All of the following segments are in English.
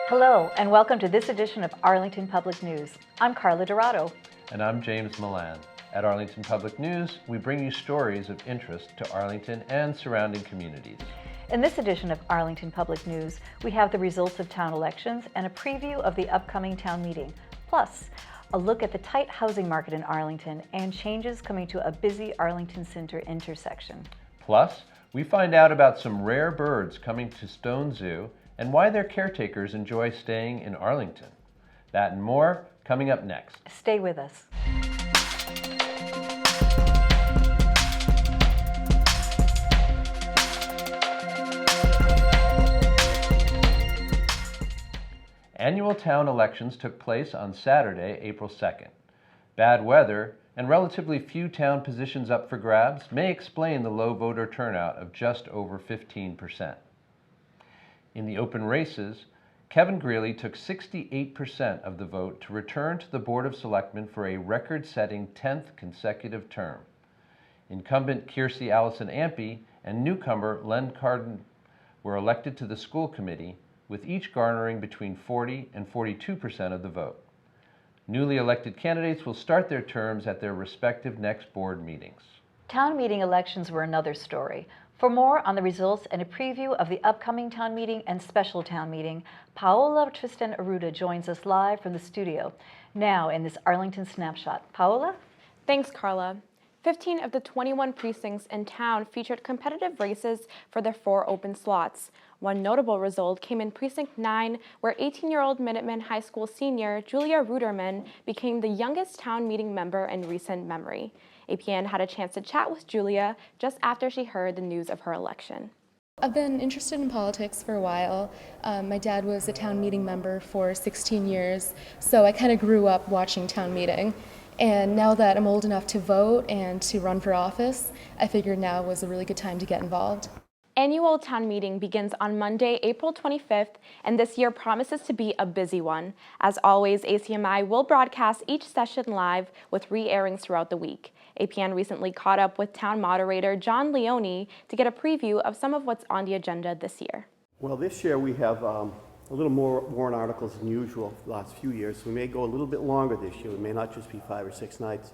Hello, and welcome to this edition of Arlington Public News. I'm Carla Dorado. And I'm James Milan. At Arlington Public News, we bring you stories of interest to Arlington and surrounding communities. In this edition of Arlington Public News, we have the results of town elections and a preview of the upcoming town meeting, plus a look at the tight housing market in Arlington and changes coming to a busy Arlington Center intersection. Plus, we find out about some rare birds coming to Stone Zoo and why their caretakers enjoy staying in Arlington. That and more coming up next. Stay with us. Annual town elections took place on Saturday, April 2nd. Bad weather and relatively few town positions up for grabs may explain the low voter turnout of just over 15%. In the open races, Kevin Greeley took 68% of the vote to return to the Board of Selectmen for a record-setting 10th consecutive term. Incumbent Kiersey Allison Ampey and newcomer Len Cardin were elected to the school committee, with each garnering between 40 and 42% of the vote. Newly elected candidates will start their terms at their respective next board meetings. Town meeting elections were another story. For more on the results and a preview of the upcoming town meeting and special town meeting, Paola Tristan Arruda joins us live from the studio, now in this Arlington Snapshot. Paola? Thanks, Carla. 15 of the 21 precincts in town featured competitive races for their 4 open slots. One notable result came in Precinct 9, where 18-year-old Minuteman High School senior Julia Ruderman became the youngest town meeting member in recent memory. APN had a chance to chat with Julia just after she heard the news of her election. I've been interested in politics for a while. My dad was a town meeting member for 16 years, so I kind of grew up watching town meeting. And now that I'm old enough to vote and to run for office, I figured now was a really good time to get involved. Annual town meeting begins on Monday, April 25th, and this year promises to be a busy one. As always, ACMi will broadcast each session live with re-airings throughout the week. APN recently caught up with town moderator John Leone to get a preview of some of what's on the agenda this year. Well, this year we have a little more warrant articles than usual the last few years. We may go a little bit longer this year. It may not just be 5 or 6 nights.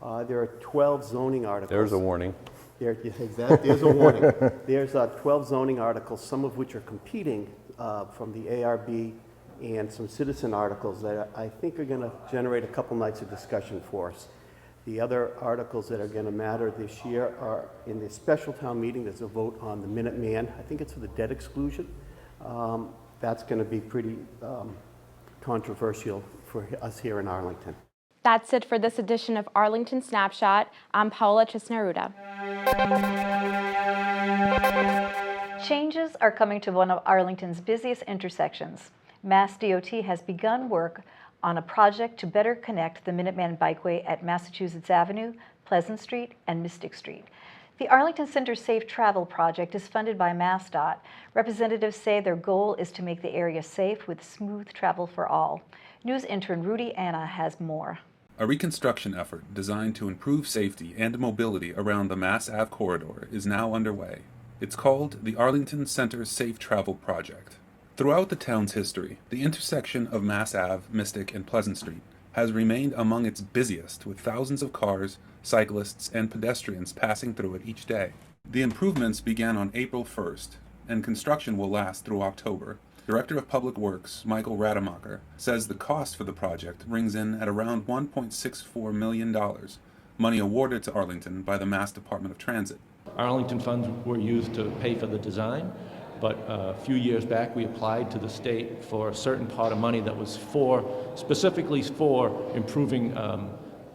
There are 12 zoning articles. There's a warning. There's a warning. There's 12 zoning articles, some of which are competing from the ARB, and some citizen articles that I think are going to generate a couple nights of discussion for us. The other articles that are going to matter this year are in the special town meeting. There's a vote on the Minuteman. I think it's for the debt exclusion. That's going to be pretty controversial for us here in Arlington. That's it for this edition of Arlington Snapshot. I'm Paola Tristan Arruda. Changes are coming to one of Arlington's busiest intersections. Mass DOT has begun work on a project to better connect the Minuteman Bikeway at Massachusetts Avenue, Pleasant Street, and Mystic Street. The Arlington Center Safe Travel Project is funded by MassDOT. Representatives say their goal is to make the area safe with smooth travel for all. News intern Rudy Anna has more. A reconstruction effort designed to improve safety and mobility around the Mass Ave corridor is now underway. It's called the Arlington Center Safe Travel Project. Throughout the town's history, the intersection of Mass Ave, Mystic, and Pleasant Street has remained among its busiest, with thousands of cars, cyclists, and pedestrians passing through it each day. The improvements began on April 1st, and construction will last through October. Director of Public Works, Michael Rademacher, says the cost for the project rings in at around $1.64 million, money awarded to Arlington by the Mass Department of Transit. Arlington funds were used to pay for the design, but a few years back we applied to the state for a certain pot of money that was specifically for improving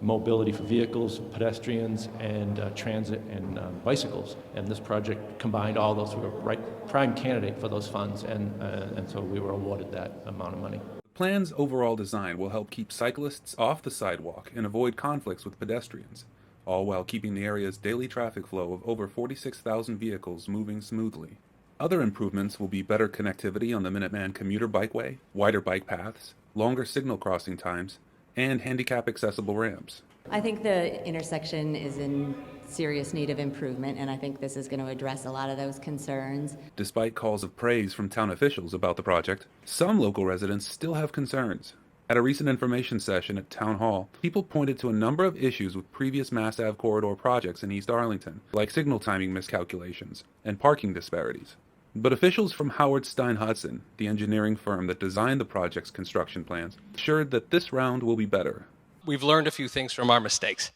mobility for vehicles, pedestrians, and transit and bicycles. And this project combined all those. We were right prime candidate for those funds, and so we were awarded that amount of money. The plan's overall design will help keep cyclists off the sidewalk and avoid conflicts with pedestrians, all while keeping the area's daily traffic flow of over 46,000 vehicles moving smoothly. Other improvements will be better connectivity on the Minuteman commuter bikeway, wider bike paths, longer signal crossing times, and handicap-accessible ramps. I think the intersection is in serious need of improvement, and I think this is going to address a lot of those concerns. Despite calls of praise from town officials about the project, some local residents still have concerns. At a recent information session at Town Hall, people pointed to a number of issues with previous Mass Ave corridor projects in East Arlington, like signal timing miscalculations and parking disparities. But officials from Howard Stein Hudson, the engineering firm that designed the project's construction plans, assured that this round will be better. We've learned a few things from our mistakes,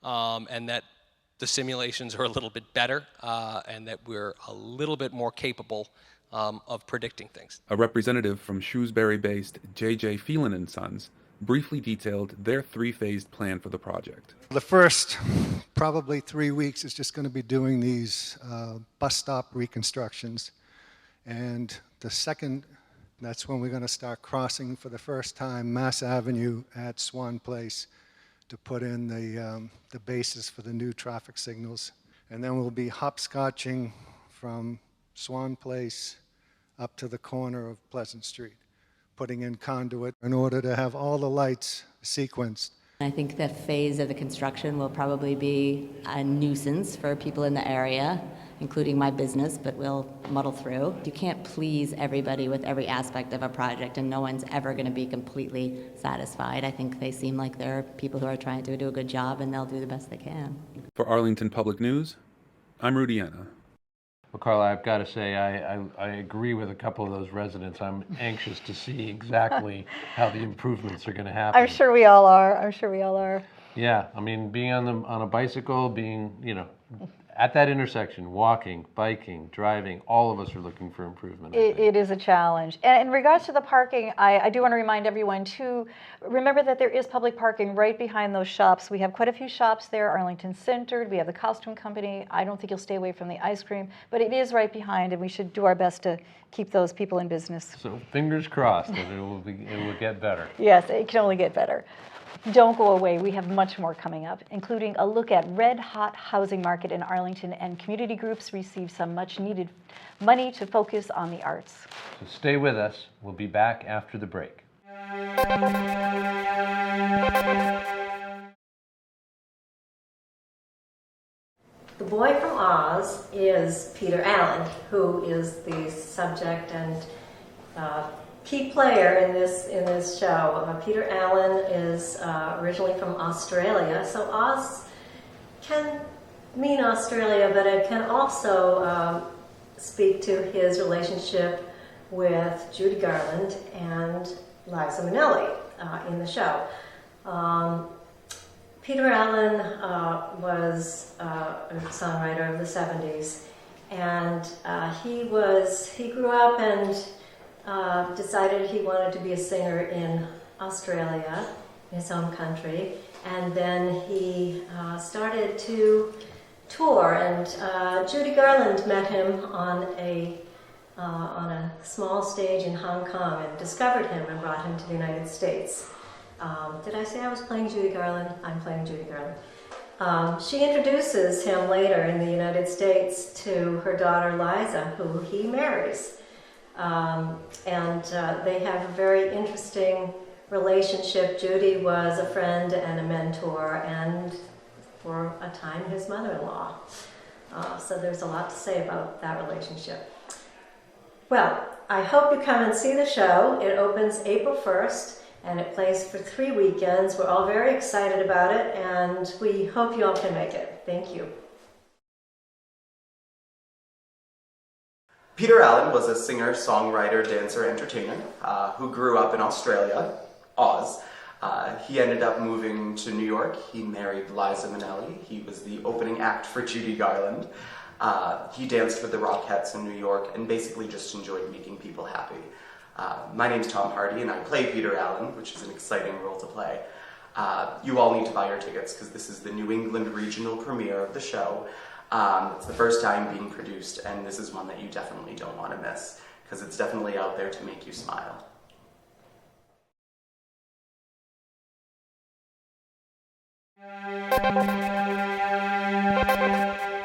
and that the simulations are a little bit better, and that we're a little bit more capable of predicting things. A representative from Shrewsbury-based J.J. Phelan & Sons briefly detailed their three-phased plan for the project. The first probably 3 weeks is just going to be doing these bus stop reconstructions. And the second, that's when we're going to start crossing for the first time Mass Avenue at Swan Place to put in the basis for the new traffic signals. And then we'll be hopscotching from Swan Place up to the corner of Pleasant Street, putting in conduit in order to have all the lights sequenced. I think that phase of the construction will probably be a nuisance for people in the area, including my business, but we'll muddle through. You can't please everybody with every aspect of a project, and no one's ever going to be completely satisfied. I think they seem like they're people who are trying to do a good job, and they'll do the best they can. For Arlington Public News, I'm Rudy Anna. Well, Carla, I've got to say, I agree with a couple of those residents. I'm anxious to see exactly how the improvements are going to happen. I'm sure we all are. I'm sure we all are. Yeah, I mean, being on a bicycle, being, at that intersection, walking, biking, driving, all of us are looking for improvement. It is a challenge. And in regards to the parking, I do want to remind everyone to remember that there is public parking right behind those shops. We have quite a few shops there, Arlington Center, we have the costume company. I don't think you'll stay away from the ice cream, but it is right behind, and we should do our best to keep those people in business. So fingers crossed that it will get better. Yes, it can only get better. Don't go away. We have much more coming up, including a look at red-hot housing market in Arlington, and community groups receive some much-needed money to focus on the arts. So stay with us. We'll be back after the break. The boy from Oz is Peter Allen, who is the subject and key player in this show. Peter Allen is originally from Australia, so Oz can mean Australia, but it can also speak to his relationship with Judy Garland and Liza Minnelli in the show. Peter Allen was a songwriter of the 70s, and he grew up and decided he wanted to be a singer in Australia, his home country, and then he started to tour, and Judy Garland met him on a small stage in Hong Kong and discovered him and brought him to the United States. Did I say I was playing Judy Garland? I'm playing Judy Garland. She introduces him later in the United States to her daughter Liza, who he marries. And they have a very interesting relationship. Judy was a friend and a mentor, and for a time his mother-in-law. So there's a lot to say about that relationship. Well, I hope you come and see the show. It opens April 1st, and it plays for 3 weekends. We're all very excited about it, and we hope you all can make it. Thank you. Peter Allen was a singer, songwriter, dancer, entertainer who grew up in Australia, Oz. He ended up moving to New York. He married Liza Minnelli. He was the opening act for Judy Garland. He danced with the Rockettes in New York and basically just enjoyed making people happy. My name's Tom Hardy, and I play Peter Allen, which is an exciting role to play. You all need to buy your tickets because this is the New England regional premiere of the show. It's the first time being produced, and this is one that you definitely don't want to miss because it's definitely out there to make you smile.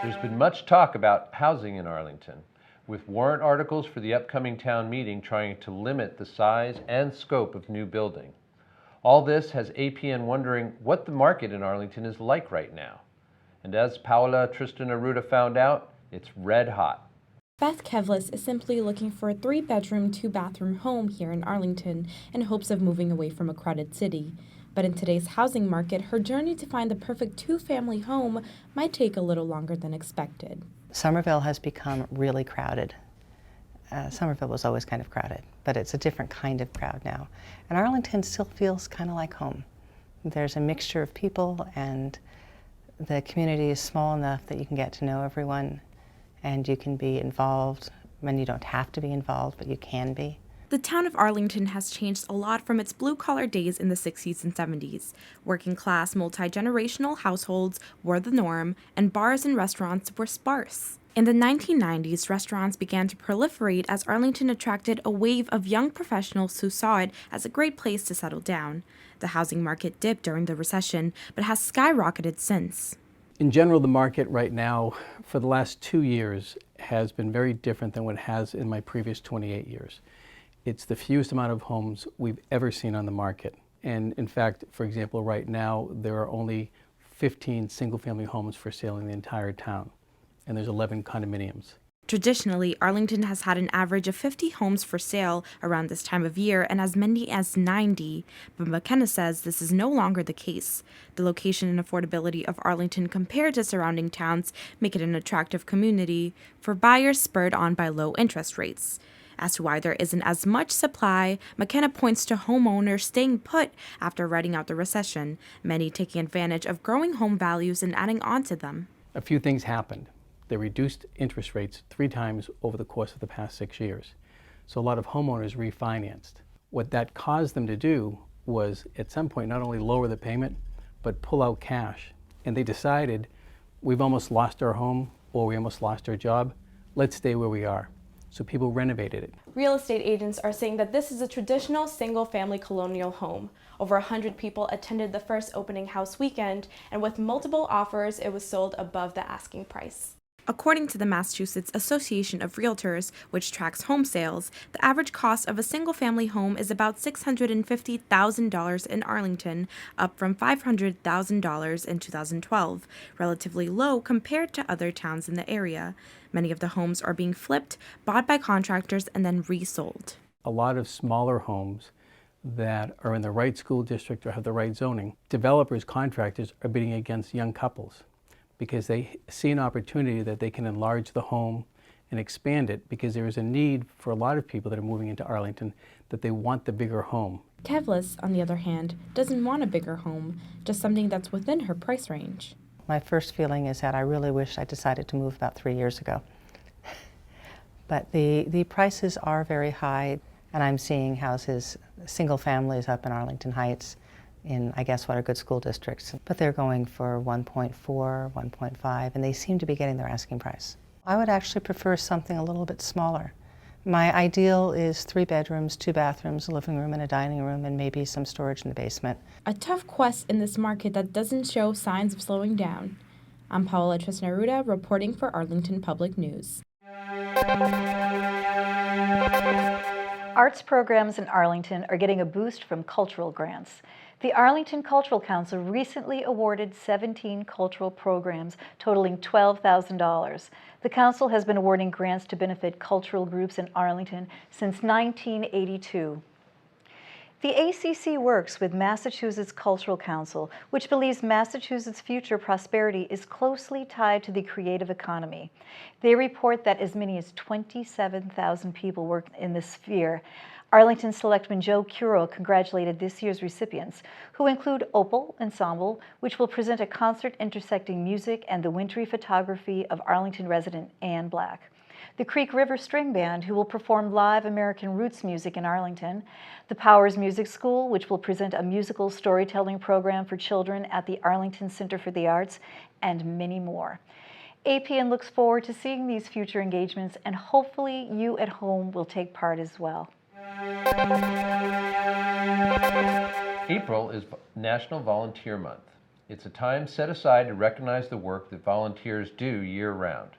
There's been much talk about housing in Arlington, with warrant articles for the upcoming town meeting trying to limit the size and scope of new building. All this has APN wondering what the market in Arlington is like right now. And as Paola Tristan Arruda found out, it's red hot. Beth Kevlis is simply looking for a 3-bedroom, 2-bathroom home here in Arlington in hopes of moving away from a crowded city. But in today's housing market, her journey to find the perfect 2-family home might take a little longer than expected. Somerville has become really crowded. Somerville was always kind of crowded, but it's a different kind of crowd now. And Arlington still feels kind of like home. There's a mixture of people, and the community is small enough that you can get to know everyone, and you can be involved. And you don't have to be involved, but you can be. The town of Arlington has changed a lot from its blue-collar days in the 60s and 70s. Working-class, multi-generational households were the norm, and bars and restaurants were sparse. In the 1990s, restaurants began to proliferate as Arlington attracted a wave of young professionals who saw it as a great place to settle down. The housing market dipped during the recession, but has skyrocketed since. In general, the market right now, for the last 2 years, has been very different than what it has in my previous 28 years. It's the fewest amount of homes we've ever seen on the market. And in fact, for example, right now, there are only 15 single-family homes for sale in the entire town, and there's 11 condominiums. Traditionally, Arlington has had an average of 50 homes for sale around this time of year and as many as 90, but McKenna says this is no longer the case. The location and affordability of Arlington compared to surrounding towns make it an attractive community for buyers spurred on by low interest rates. As to why there isn't as much supply, McKenna points to homeowners staying put after riding out the recession, many taking advantage of growing home values and adding on to them. A few things happened. They reduced interest rates 3 times over the course of the past 6 years. So a lot of homeowners refinanced. What that caused them to do was, at some point, not only lower the payment, but pull out cash. And they decided, we've almost lost our home, or we almost lost our job, let's stay where we are. So people renovated it. Real estate agents are saying that this is a traditional single-family colonial home. Over 100 people attended the first opening house weekend, and with multiple offers, it was sold above the asking price. According to the Massachusetts Association of Realtors, which tracks home sales, the average cost of a single-family home is about $650,000 in Arlington, up from $500,000 in 2012, relatively low compared to other towns in the area. Many of the homes are being flipped, bought by contractors, and then resold. A lot of smaller homes that are in the right school district or have the right zoning, developers, contractors are bidding against young couples, because they see an opportunity that they can enlarge the home and expand it, because there is a need for a lot of people that are moving into Arlington that they want the bigger home. Kevlis, on the other hand, doesn't want a bigger home, just something that's within her price range. My first feeling is that I really wish I decided to move about 3 years ago. But the prices are very high, and I'm seeing houses, single families up in Arlington Heights, in, I guess, what are good school districts. But they're going for 1.4, 1.5, and they seem to be getting their asking price. I would actually prefer something a little bit smaller. My ideal is 3 bedrooms, 2 bathrooms, a living room and a dining room, and maybe some storage in the basement. A tough quest in this market that doesn't show signs of slowing down. I'm Paola Tristan Arruda, reporting for Arlington Public News. Arts programs in Arlington are getting a boost from cultural grants. The Arlington Cultural Council recently awarded 17 cultural programs totaling $12,000. The council has been awarding grants to benefit cultural groups in Arlington since 1982. The ACC works with Massachusetts Cultural Council, which believes Massachusetts' future prosperity is closely tied to the creative economy. They report that as many as 27,000 people work in this sphere. Arlington Selectman Joe Curo congratulated this year's recipients, who include Opal Ensemble, which will present a concert intersecting music and the wintry photography of Arlington resident Ann Black. The Creek River String Band, who will perform live American roots music in Arlington. The Powers Music School, which will present a musical storytelling program for children at the Arlington Center for the Arts, and many more. APN looks forward to seeing these future engagements, and hopefully you at home will take part as well. April is National Volunteer Month. It's a time set aside to recognize the work that volunteers do year-round.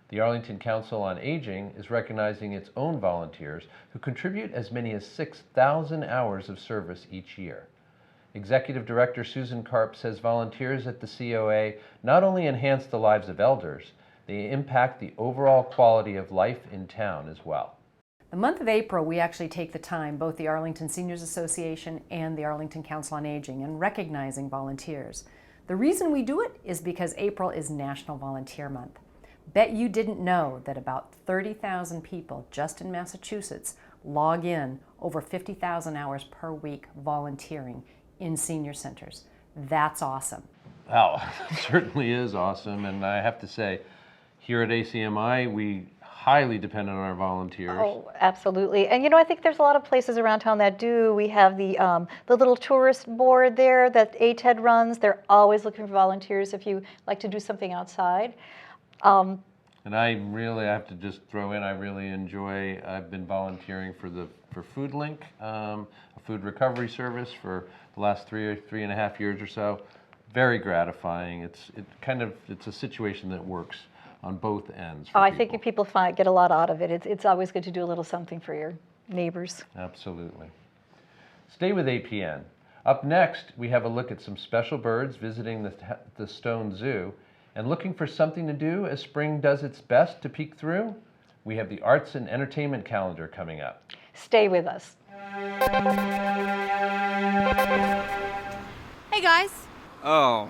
The Arlington Council on Aging is recognizing its own volunteers who contribute as many as 6,000 hours of service each year. Executive Director Susan Karp says volunteers at the COA not only enhance the lives of elders, they impact the overall quality of life in town as well. The month of April, we actually take the time, both the Arlington Seniors Association and the Arlington Council on Aging, in recognizing volunteers. The reason we do it is because April is National Volunteer Month. Bet you didn't know that about 30,000 people just in Massachusetts log in over 50,000 hours per week volunteering in senior centers. That's awesome. Wow, it certainly is awesome, and I have to say, here at ACMi, we highly depend on our volunteers. Oh, absolutely. And you know, I think there's a lot of places around town that do. We have the little tourist board there that ATED runs. They're always looking for volunteers if you like to do something outside. And I have to just throw in, I really enjoy, I've been volunteering for Food Link, a food recovery service for the last three and a half years or so. Very gratifying. It's a situation that works on both ends. I think people get a lot out of it. It's always good to do a little something for your neighbors. Absolutely. Stay with APN. Up next, we have a look at some special birds visiting the Stone Zoo. And looking for something to do as spring does its best to peek through? We have the arts and entertainment calendar coming up. Stay with us. Hey guys. Oh,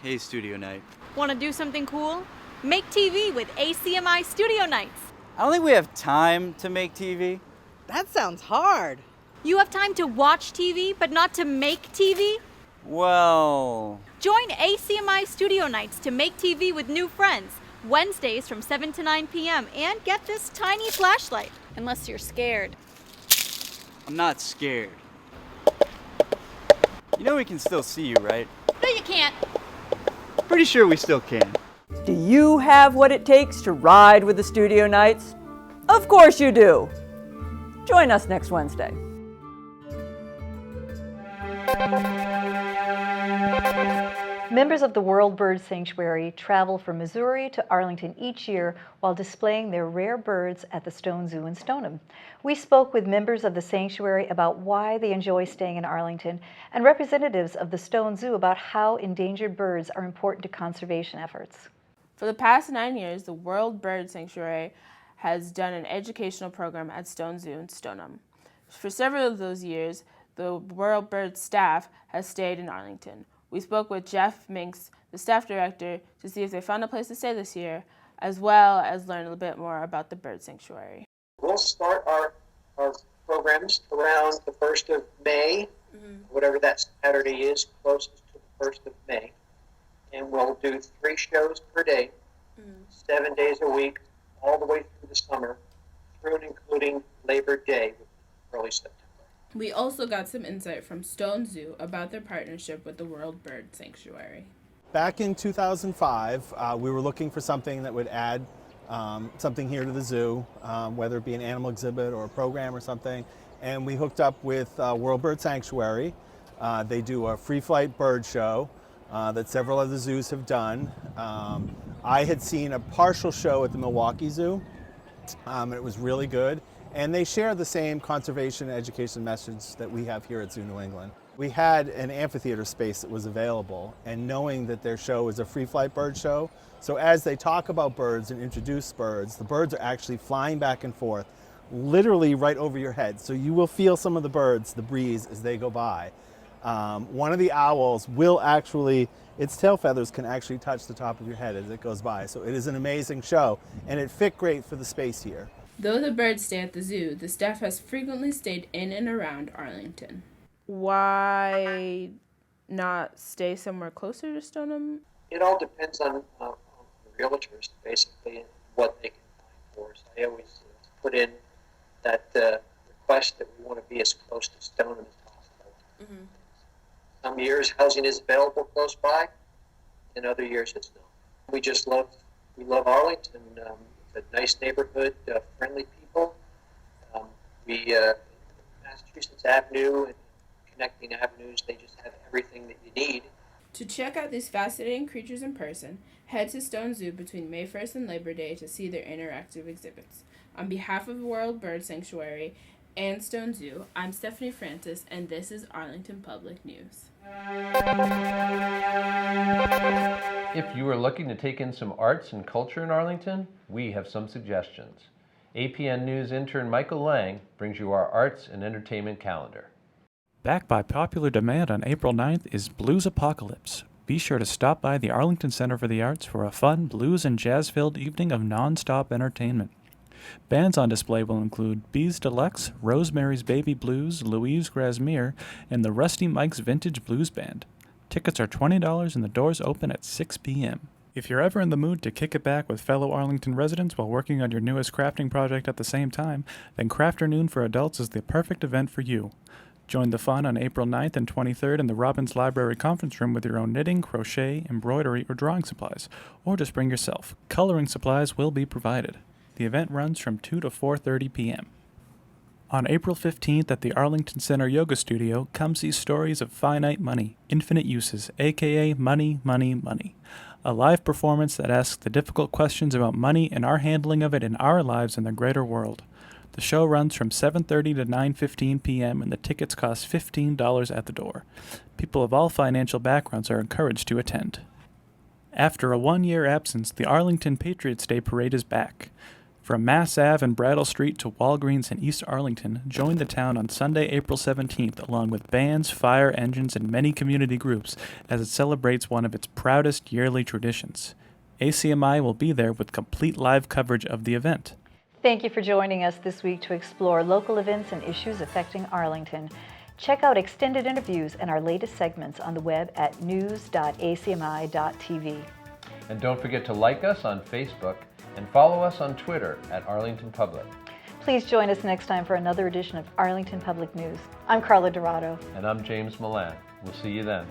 hey Studio Night. Want to do something cool? Make TV with ACMi Studio Nights. I don't think we have time to make TV. That sounds hard. You have time to watch TV, but not to make TV? Well... Join ACMi Studio Nights to make TV with new friends, Wednesdays from 7 to 9 p.m. and get this tiny flashlight, unless you're scared. I'm not scared. You know we can still see you, right? No, you can't. Pretty sure we still can. Do you have what it takes to ride with the Studio Nights? Of course you do. Join us next Wednesday. Members of the World Bird Sanctuary travel from Missouri to Arlington each year while displaying their rare birds at the Stone Zoo in Stoneham. We spoke with members of the sanctuary about why they enjoy staying in Arlington and representatives of the Stone Zoo about how endangered birds are important to conservation efforts. For the past 9 years, the World Bird Sanctuary has done an educational program at Stone Zoo in Stoneham. For several of those years, the World Bird staff has stayed in Arlington. We spoke with Jeff Minks, the staff director, to see if they found a place to stay this year, as well as learn a little bit more about the bird sanctuary. We'll start our programs around the 1st of May, whatever that Saturday is, closest to the 1st of May. And we'll do 3 shows per day, 7 days a week, all the way through the summer, through and including Labor Day, early September. We also got some insight from Stone Zoo about their partnership with the World Bird Sanctuary. Back in 2005, we were looking for something that would add something here to the zoo, whether it be an animal exhibit or a program or something, and we hooked up with World Bird Sanctuary. They do a free flight bird show that several other zoos have done. I had seen a partial show at the Milwaukee Zoo, and it was really good. And they share the same conservation and education message that we have here at Zoo New England. We had an amphitheater space that was available, and knowing that their show is a free flight bird show, so as they talk about birds and introduce birds, the birds are actually flying back and forth, literally right over your head. So you will feel some of the birds, the breeze, as they go by. One of the owls will actually, its tail feathers can actually touch the top of your head as it goes by. So it is an amazing show, and it fit great for the space here. Though the birds stay at the zoo, the staff has frequently stayed in and around Arlington. Why not stay somewhere closer to Stoneham? It all depends on the realtors, basically, and what they can find for us. I always put in that request that we want to be as close to Stoneham as possible. Some years housing is available close by, and other years it's not. We love Arlington. It's a nice neighborhood, friendly people. Massachusetts Avenue and connecting avenues, they just have everything that you need. To check out these fascinating creatures in person, head to Stone Zoo between May 1st and Labor Day to see their interactive exhibits. On behalf of the World Bird Sanctuary and Stone Zoo. I'm Stephanie Francis, and this is Arlington Public News. If you are looking to take in some arts and culture in Arlington, we have some suggestions. APN News intern Michael Lang brings you our arts and entertainment calendar. Back by popular demand on April 9th is Blues Apocalypse. Be sure to stop by the Arlington Center for the Arts for a fun blues and jazz-filled evening of non-stop entertainment. Bands on display will include Bees Deluxe, Rosemary's Baby Blues, Louise Grasmere, and the Rusty Mike's Vintage Blues Band. Tickets are $20 and the doors open at 6 p.m. If you're ever in the mood to kick it back with fellow Arlington residents while working on your newest crafting project at the same time, then Crafternoon for Adults is the perfect event for you. Join the fun on April 9th and 23rd in the Robbins Library Conference Room with your own knitting, crochet, embroidery, or drawing supplies. Or just bring yourself. Coloring supplies will be provided. The event runs from 2 to 4:30 p.m. On April 15th at the Arlington Center Yoga Studio, come see Stories of Finite Money, Infinite Uses, aka Money, Money, Money. A live performance that asks the difficult questions about money and our handling of it in our lives and the greater world. The show runs from 7:30 to 9:15 p.m. and the tickets cost $15 at the door. People of all financial backgrounds are encouraged to attend. After a one-year absence, the Arlington Patriots Day Parade is back. From Mass Ave and Brattle Street to Walgreens in East Arlington, join the town on Sunday, April 17th, along with bands, fire engines, and many community groups as it celebrates one of its proudest yearly traditions. ACMi will be there with complete live coverage of the event. Thank you for joining us this week to explore local events and issues affecting Arlington. Check out extended interviews and our latest segments on the web at news.acmi.tv. And don't forget to like us on Facebook and follow us on Twitter at Arlington Public. Please join us next time for another edition of Arlington Public News. I'm Carla Dorado. And I'm James Milan. We'll see you then.